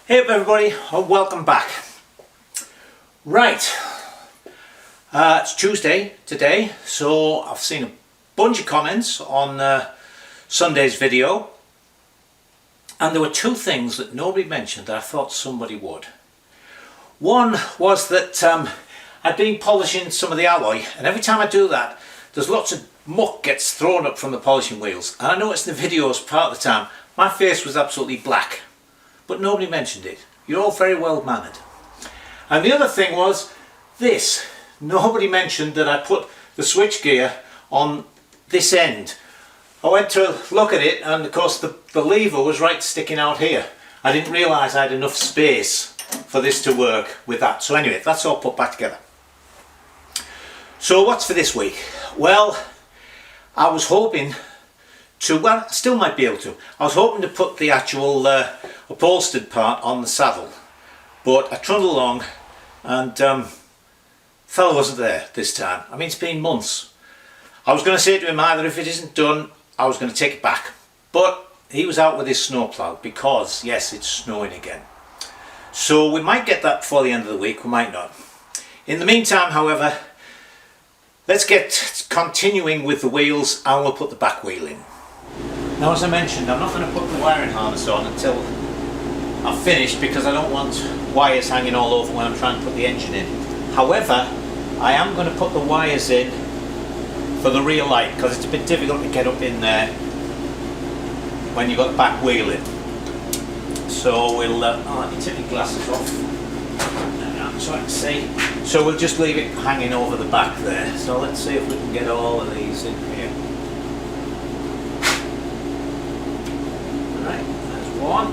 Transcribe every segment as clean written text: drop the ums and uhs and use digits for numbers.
Hey up everybody, welcome back. Right, it's Tuesday today, so I've seen a bunch of comments on Sunday's video, and there were two things that nobody mentioned that I thought somebody would. One was that I'd been polishing some of the alloy, and every time I do that there's lots of muck gets thrown up from the polishing wheels, and I noticed in the videos part of the time my face was absolutely black. But nobody mentioned it. You're all very well mannered. And the other thing was this. Nobody mentioned that I put the switch gear on this end. I went to look at it, and of course the lever was right sticking out here. I didn't realise I had enough space for this to work with that. So anyway, that's all put back together. So what's for this week? Well, I was hoping to, well, I still might be able to. I was hoping to put the actual upholstered part on the saddle, but I trundled along and fella wasn't there this time. I mean, it's been months. I was going to say to him either if it isn't done, I was going to take it back, but he was out with his snowplow because, yes, it's snowing again. So we might get that before the end of the week, we might not. In the meantime, however, let's get continuing with the wheels and we'll put the back wheel in. Now, as I mentioned, I'm not going to put the wiring harness on until I've finished because I don't want wires hanging all over when I'm trying to put the engine in. However, I am going to put the wires in for the rear light because it's a bit difficult to get up in there when you've got the back wheel in. So we'll, let me take my glasses off so I can see. So we'll just leave it hanging over the back there. So let's see if we can get all of these in here. One,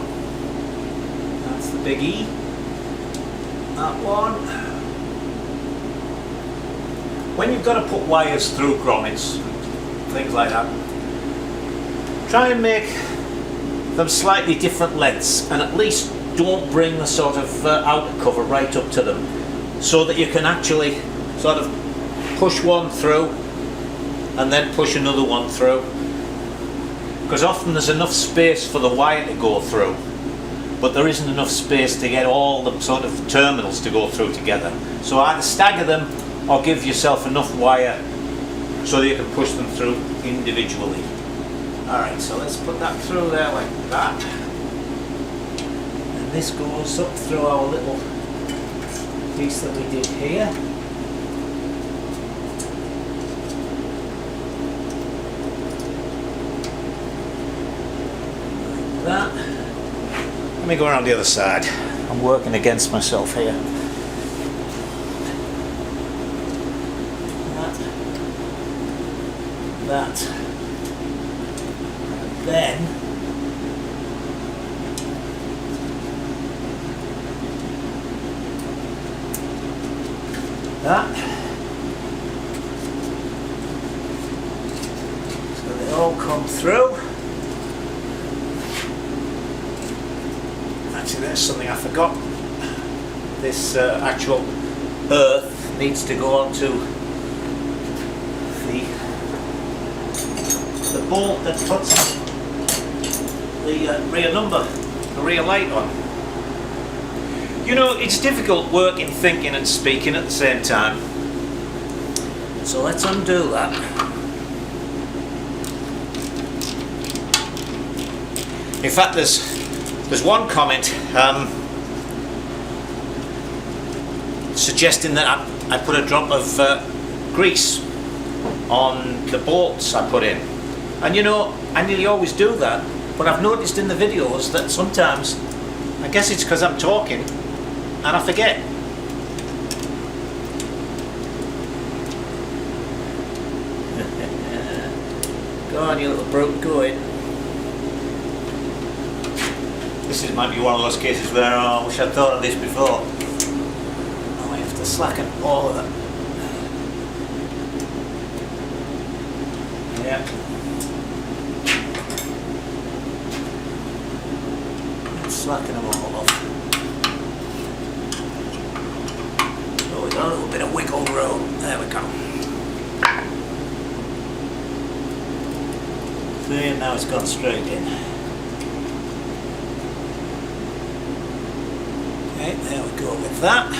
that's the big E, that one. When you've got to put wires through grommets, things like that, try and make them slightly different lengths and at least don't bring the sort of outer cover right up to them so that you can actually sort of push one through and then push another one through. Because often there's enough space for the wire to go through, but there isn't enough space to get all the sort of terminals to go through together. So either stagger them or give yourself enough wire so that you can push them through individually. Alright, so let's put that through there like that. And this goes up through our little piece that we did here. That. Let me go around the other side. I'm working against myself here. That. And then that. So they all come through. Actually, there's something I forgot. This actual earth needs to go onto the bolt that puts the rear number, the rear light on. You know, it's difficult working, thinking and speaking at the same time. So let's undo that. In fact, there's one comment suggesting that I put a drop of grease on the bolts I put in. And you know, I nearly always do that, but I've noticed in the videos that sometimes, I guess it's because I'm talking, and I forget. Go on, you little brute, go in. This might be one of those cases where I wish I'd thought of this before. I have to slacken all of them. Yeah. Let's slacken them all off. So we got a little bit of wiggle room. There we go. See, and now it's gone straight in. Okay, there we go with that.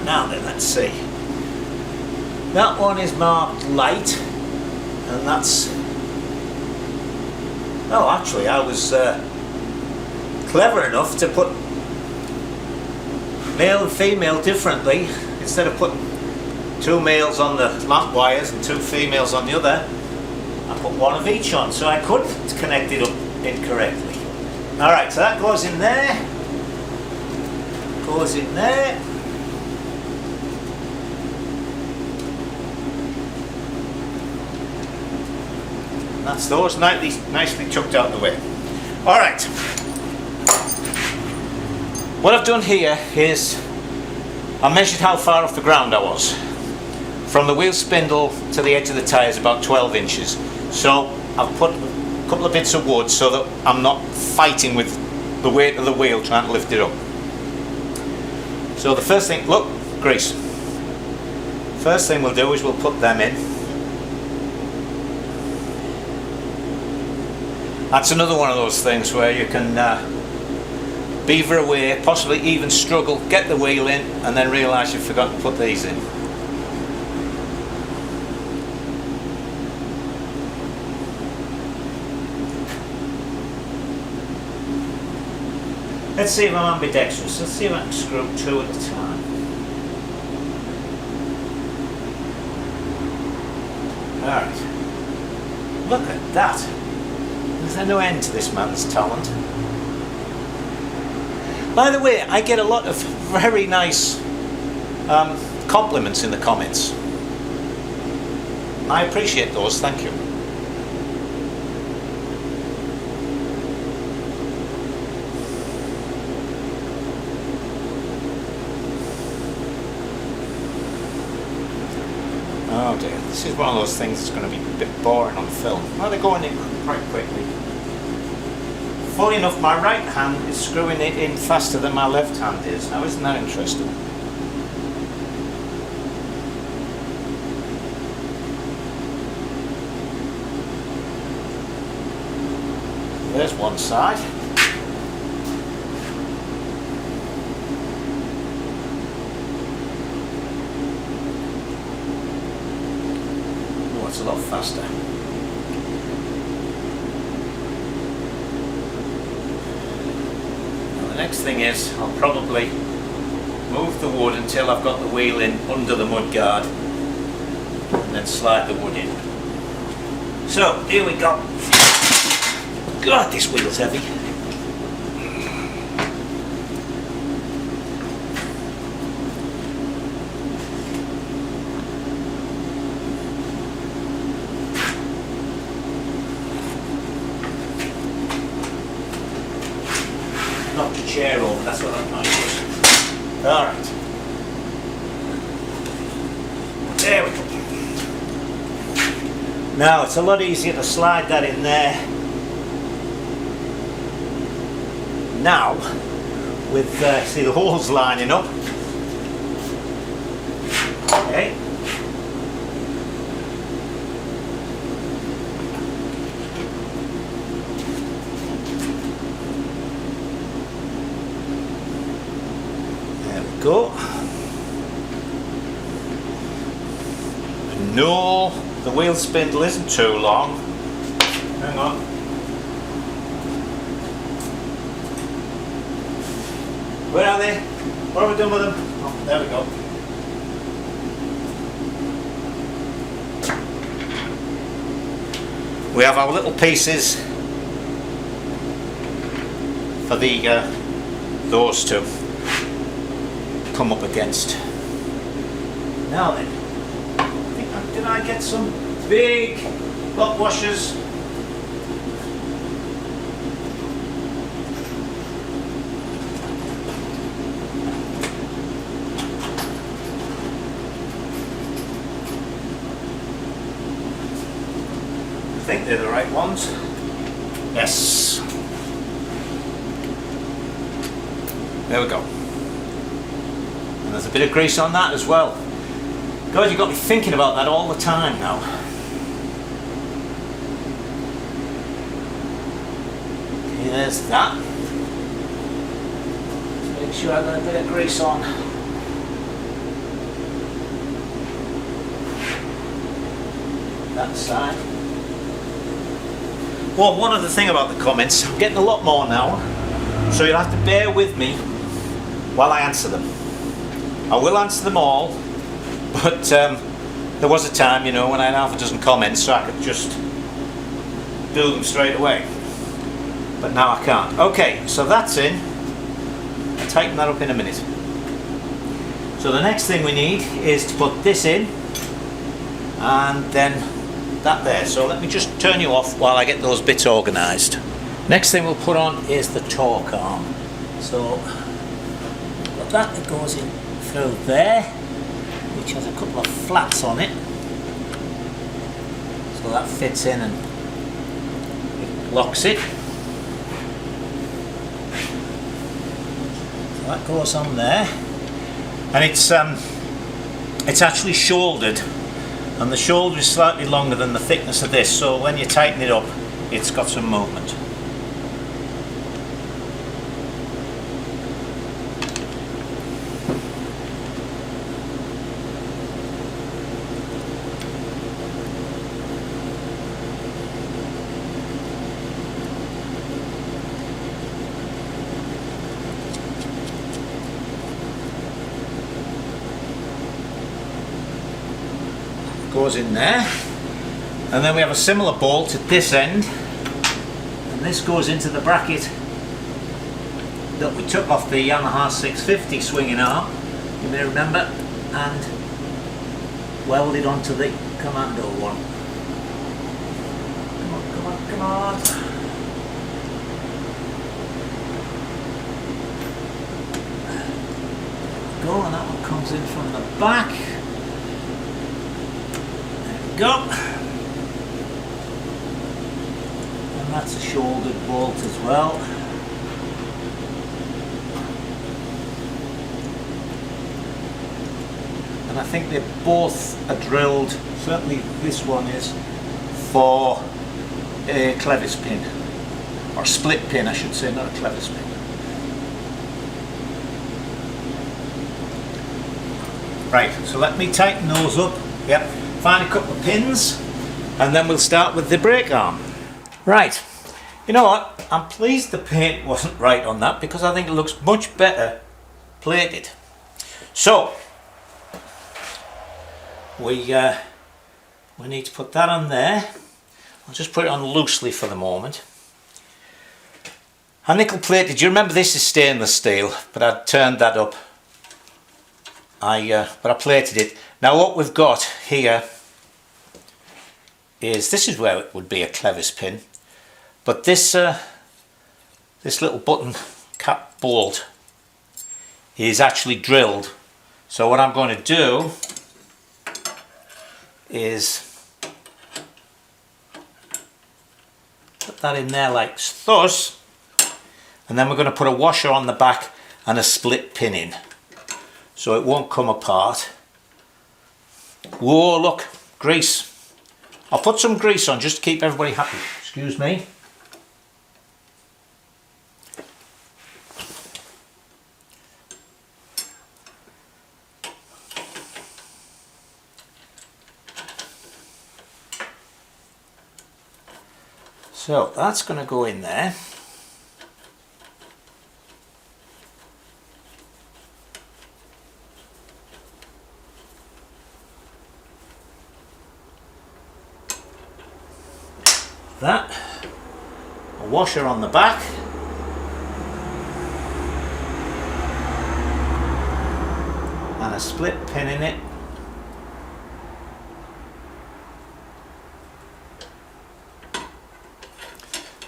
Now then, let's see. That one is marked light, and that's... Oh, actually, I was clever enough to put male and female differently. Instead of putting 2 males on the lamp wires and 2 females on the other, I put one of each on, so I could connect it up incorrectly. Alright, so that goes in there. Goes in there. That's those nicely chucked out of the way. Alright. What I've done here is I measured how far off the ground I was. From the wheel spindle to the edge of the tyre is about 12 inches. So I've put a couple of bits of wood so that I'm not fighting with the weight of the wheel trying to lift it up. So the first thing, look, grease. First thing we'll do is we'll put them in. That's another one of those things where you can beaver away, possibly even struggle, get the wheel in, and then realise you've forgotten to put these in. Let's see if I'm ambidextrous. Let's see if I can screw 2 at a time. Alright. Look at that. There's no end to this man's talent. By the way, I get a lot of very nice compliments in the comments. I appreciate those, thank you. Oh dear, this is one of those things that's going to be a bit boring on film. Well, they're going in quite quickly. Funny enough, my right hand is screwing it in faster than my left hand is. Now, isn't that interesting? There's one side. Oh, it's a lot faster. Next thing is I'll probably move the wood until I've got the wheel in under the mud guard and then slide the wood in. So here we go. God, this wheel's heavy. Knocked a chair over, that's what that might do. Alright. There we go. Now it's a lot easier to slide that in there. Now, with see the holes lining up. Okay. There we go. No, the wheel spindle isn't too long. Hang on. Where are they? What have we done with them? Oh, there we go. We have our little pieces for the those to come up against. Now then, did I get some big block washers? think they're the right ones. Yes. There we go. And there's a bit of grease on that as well. God, you've got me thinking about that all the time now. Okay, there's that. Just make sure I got a bit of grease on. That side. Well, one other thing about the comments, I'm getting a lot more now, so you'll have to bear with me while I answer them. I will answer them all, but there was a time, you know, when I had half a dozen comments, so I could just do them straight away. But now I can't. Okay, so that's in. I'll tighten that up in a minute. So the next thing we need is to put this in, and then that there. So let me just turn you off while I get those bits organised. Next thing we'll put on is the torque arm. So got that goes in through there, which has a couple of flats on it. So that fits in and it locks it. So that goes on there, and it's actually shouldered. And the shoulder is slightly longer than the thickness of this, so when you tighten it up, it's got some movement. Goes in there, and then we have a similar bolt at this end, and this goes into the bracket that we took off the Yamaha 650 swinging arm, you may remember, and welded onto the Commando one. Come on, come on, come on. There we go, and that one comes in from the back. Go. And that's a shouldered bolt as well. And I think they both are drilled, certainly this one is, for a clevis pin, or split pin I should say, not a clevis pin. Right, so let me tighten those up. Yep. Find a couple of pins, and then we'll start with the brake arm. Right, you know what, I'm pleased the paint wasn't right on that, because I think it looks much better plated. So we need to put that on there. I'll just put it on loosely for the moment. I nickel plated, do you remember this is stainless steel, but I turned that up. But I plated it. Now what we've got here is, this is where it would be a clevis pin, but this this little button cap bolt is actually drilled. So what I'm going to do is put that in there like thus, and then we're going to put a washer on the back and a split pin in, so it won't come apart. Whoa, look, grease. I'll put some grease on just to keep everybody happy. Excuse me. So that's going to go in there. That, a washer on the back, and a split pin in it.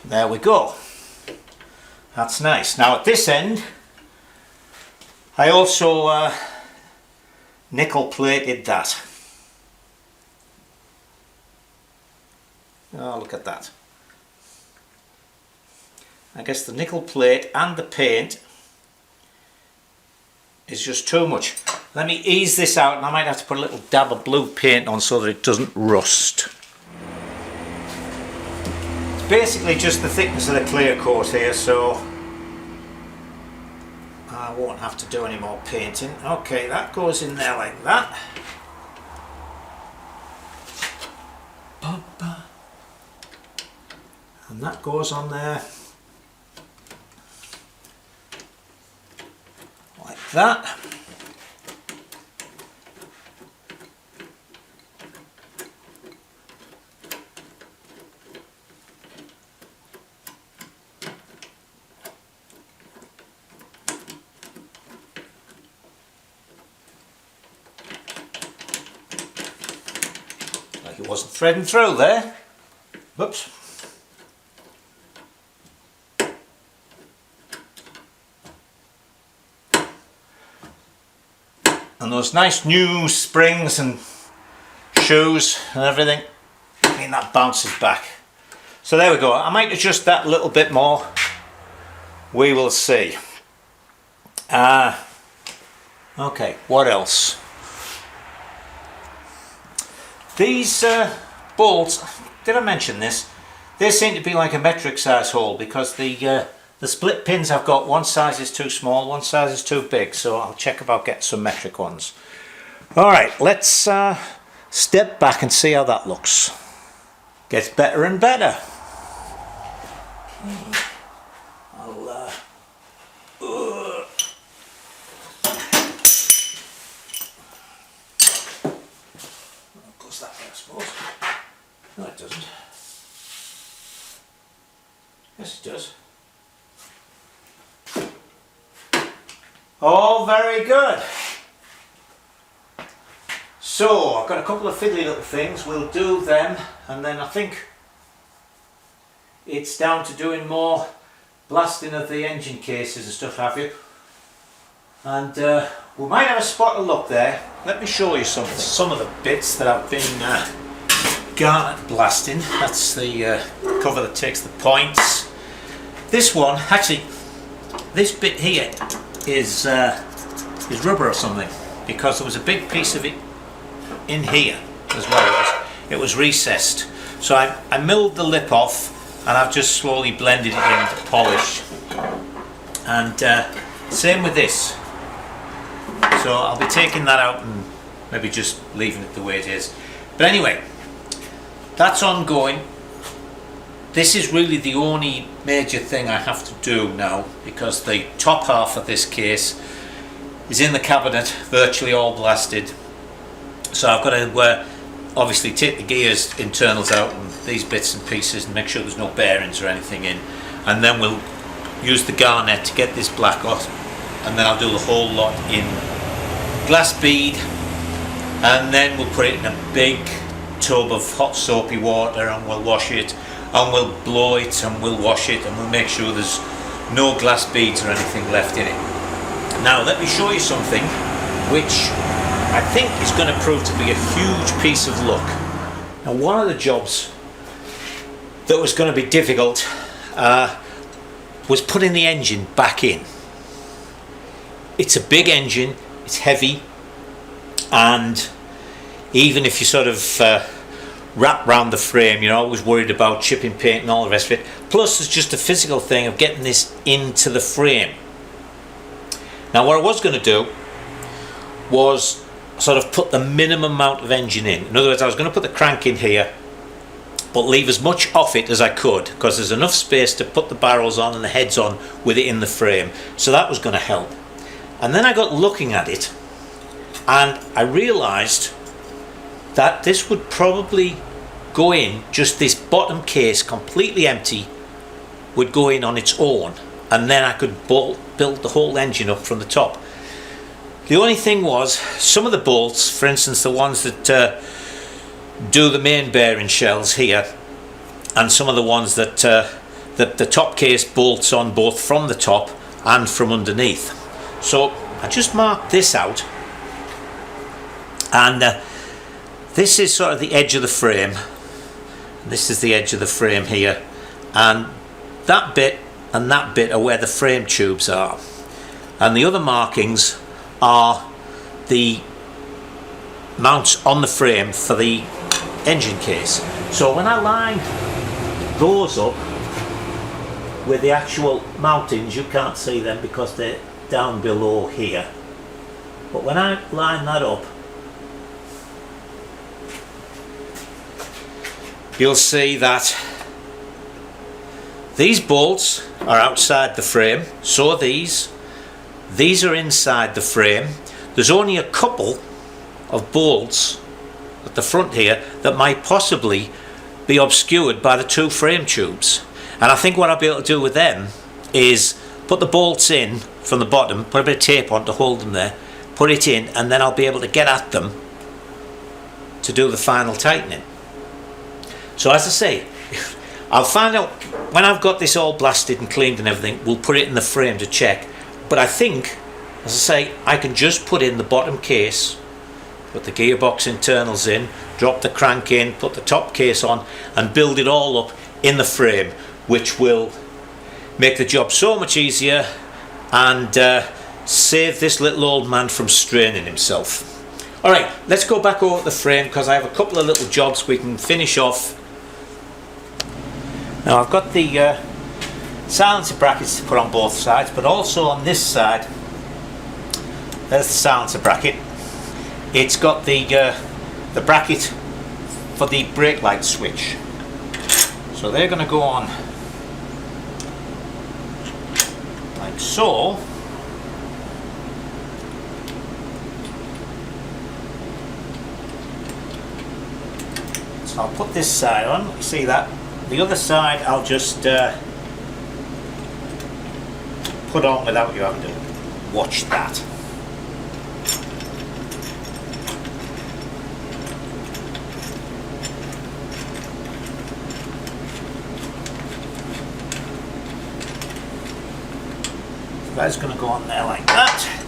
There we go. That's nice. Now at this end, I also nickel plated that. Oh, look at that. I guess the nickel plate and the paint is just too much. Let me ease this out, and I might have to put a little dab of blue paint on so that it doesn't rust. It's basically just the thickness of the clear coat here, so I won't have to do any more painting. Okay, that goes in there like that. And that goes on there like that. Like it wasn't threading through there. Whoops. And those nice new springs and shoes and everything, I mean, that bounces back. So there we go. I might adjust that a little bit more. We will see. Okay, what else? These bolts, did I mention this? They seem to be like a metric size hole because the split pins I've got, one size is too small, one size is too big, so I'll check about getting some metric ones. Alright, let's step back and see how that looks. Gets better and better. Goes that way, I suppose. No, it doesn't. Yes, it does. Oh, very good. So, I've got a couple of fiddly little things. We'll do them, and then I think it's down to doing more blasting of the engine cases and stuff, have you? And we might have a spot of luck there. Let me show you some of the bits that I've been garnet blasting. That's the cover that takes the points. This one, actually, this bit here is rubber or something, because there was a big piece of it in here as well. It was recessed, so I milled the lip off and I've just slowly blended it into polish. And same with this, so I'll be taking that out and maybe just leaving it the way it is. But anyway, that's ongoing. This is really the only major thing I have to do now, because the top half of this case is in the cabinet, virtually all blasted. So I've got to obviously take the gears internals out and these bits and pieces and make sure there's no bearings or anything in, and then we'll use the garnet to get this black off, and then I'll do the whole lot in glass bead, and then we'll put it in a big tub of hot soapy water and we'll wash it, and we'll blow it and we'll wash it, and we'll make sure there's no glass beads or anything left in it. Now let me show you something which I think is going to prove to be a huge piece of luck. Now, one of the jobs that was going to be difficult was putting the engine back in. It's a big engine, it's heavy, and even if you sort of wrap round the frame, you're always worried about chipping paint and all the rest of it. Plus there's just a physical thing of getting this into the frame. Now what I was going to do was sort of put the minimum amount of engine in. In other words, I was going to put the crank in here but leave as much off it as I could, because there's enough space to put the barrels on and the heads on with it in the frame. So that was going to help. And then I got looking at it and I realised that this would probably go in, just this bottom case completely empty would go in on its own, and then I could build the whole engine up from the top. The only thing was, some of the bolts, for instance the ones that do the main bearing shells here, and some of the ones that the top case bolts on both from the top and from underneath. So I just marked this out, and this is sort of the edge of the frame, This is the edge of the frame here, and that bit and that bit are where the frame tubes are, and the other markings are the mounts on the frame for the engine case. So when I line those up with the actual mountings, you can't see them because they're down below here, but when I line that up, you'll see that these bolts are outside the frame, so these are inside the frame. There's only a couple of bolts at the front here that might possibly be obscured by the two frame tubes, and I think what I'll be able to do with them is put the bolts in from the bottom, put a bit of tape on to hold them there, put it in, and then I'll be able to get at them to do the final tightening. So as I say, I'll find out when I've got this all blasted and cleaned and everything. We'll put it in the frame to check, but I think, as I say, I can just put in the bottom case, put the gearbox internals in, drop the crank in, put the top case on, and build it all up in the frame, which will make the job so much easier and save this little old man from straining himself. Alright, let's go back over the frame because I have a couple of little jobs we can finish off. Now I've got the silencer brackets to put on both sides, but also on this side, there's the silencer bracket. It's got the bracket for the brake light switch. So they're going to go on like so. So I'll put this side on, you see that? The other side I'll just put on without you having to watch that. So that's going to go on there like that.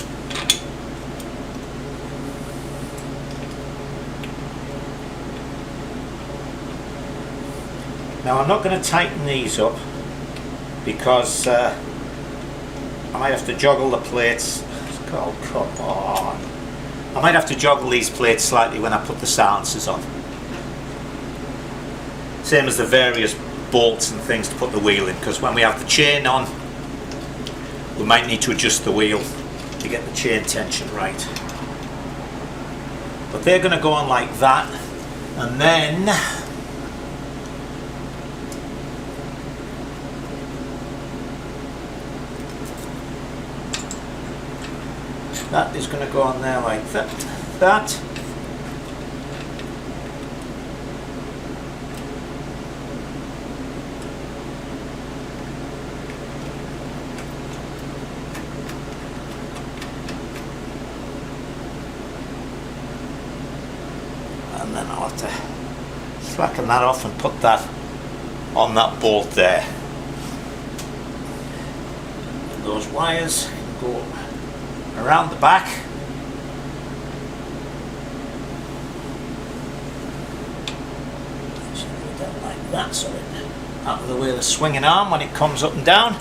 Now I'm not going to tighten these up because I might have to joggle the plates. Oh, come on. I might have to joggle these plates slightly when I put the silencers on. Same as the various bolts and things to put the wheel in, because when we have the chain on, we might need to adjust the wheel to get the chain tension right. But they're going to go on like that, and then that is going to go on there like that. And then I'll have to slacken that off and put that on that bolt there. And those wires go around the back. So do that like that, so it's out of the way of the swinging arm when it comes up and down.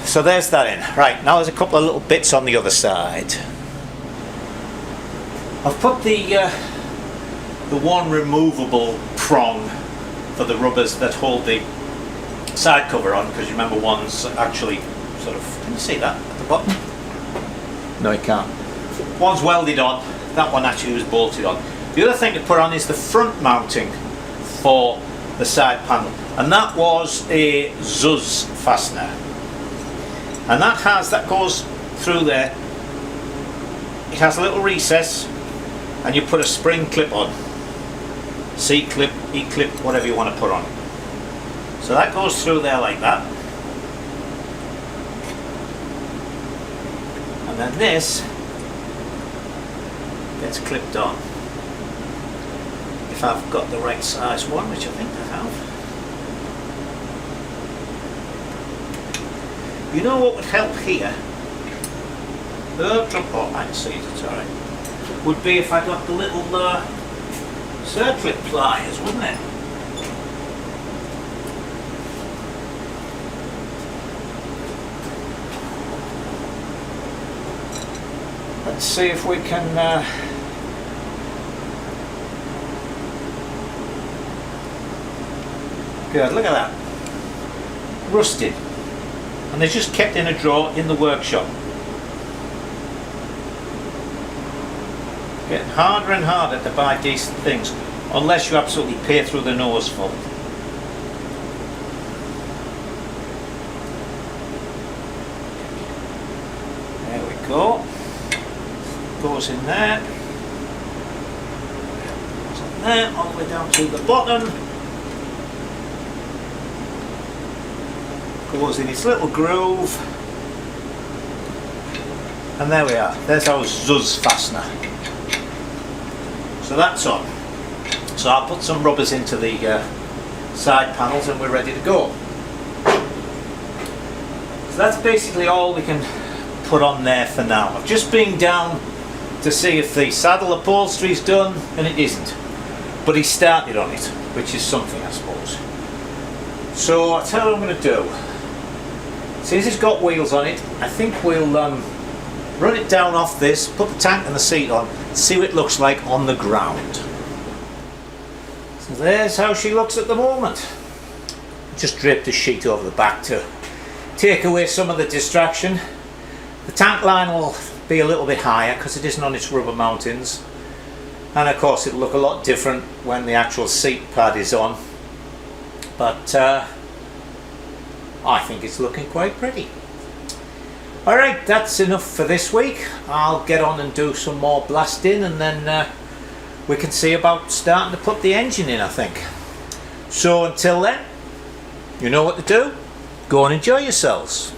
So there's that in. Right, now there's a couple of little bits on the other side. I've put the one removable prong for the rubbers that hold the side cover on, because you remember one's actually sort of, can you see that at the bottom? No, you can't. One's welded on, that one actually was bolted on. The other thing to put on is the front mounting for the side panel, and that was a Zuz fastener, and that goes through there. It has a little recess, and you put a spring clip on, C clip, E clip, whatever you want to put on. So that goes through there like that. And then this gets clipped on. If I've got the right size one, which I think I have. You know what would help here? Oh, I can see it, it's alright. Would be if I got the little circlip pliers, wouldn't it? Let's see if we can good, look at that. Rusted. And they're just kept in a drawer in the workshop. Getting harder and harder to buy decent things, unless you absolutely pay through the nose for it. There we go. Goes in there. Goes in there, all the way down to the bottom. Goes in its little groove. And there we are. There's our Zuz fastener. So that's on. So I'll put some rubbers into the side panels and we're ready to go. So that's basically all we can put on there for now. I've just been down to see if the saddle upholstery's done, and it isn't. But he started on it, which is something, I suppose. So I'll tell you what I'm going to do. Since it's got wheels on it, I think we'll run it down off this, put the tank and the seat on, see what it looks like on the ground. So there's how she looks at the moment. Just draped a sheet over the back to take away some of the distraction. The tank line will be a little bit higher because it isn't on its rubber mountings, and of course it'll look a lot different when the actual seat pad is on, but I think it's looking quite pretty. Alright, that's enough for this week. I'll get on and do some more blasting, and then we can see about starting to put the engine in, I think. So until then, you know what to do. Go and enjoy yourselves.